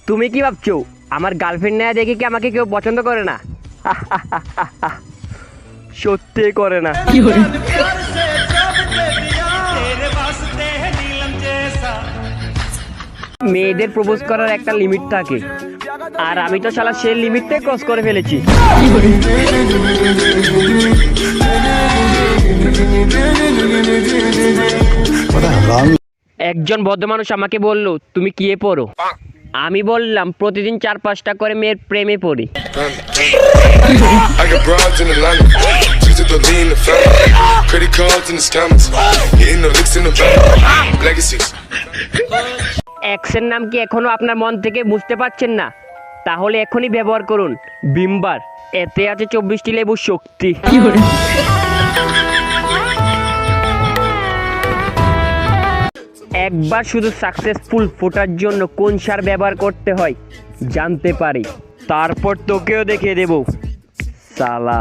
তুমি কি ভাবছো আমার গার্লফ্রেন্ড না দেখে কি আমাকে কেউ পছন্দ করে না? সত্যি করে না। মেয়েদের প্রপোজ করার একটা লিমিট থাকে, আর আমি তো শালা সেই লিমিটটাই ক্রস করে ফেলেছি। একজন ভদ্রমানুষ আমাকে বলল, তুমি কি পড়ো? আমি বললাম, প্রতিদিন 4-5টা করে মেয়ের প্রেমে পড়ি। এক্সের নাম কি এখনো আপনার মন থেকে বুঝতে পারছেন না? তাহলে এখনই ব্যবহার করুন ভিমবার। এতে আছে 24টি লেবুর শক্তি। একবার শুধু সাকসেসফুল ফোটার জন্য কোন সার ব্যবহার করতে হয় জানতে পারি, তারপর তোকেও দেখিয়ে দেব সালা।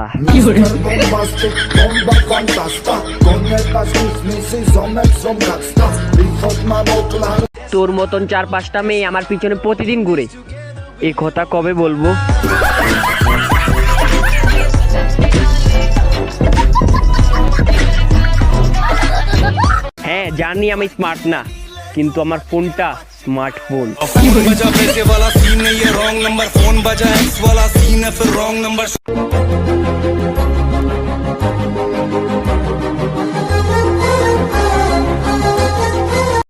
তোর মতন 4-5টা মেয়ে আমার পিছনে প্রতিদিন ঘুরে, এ কথা কবে বলবো? হ্যাঁ জানি আমি স্মার্ট না, কিন্তু আমার ফোনটা স্মার্টফোন। फोन बजा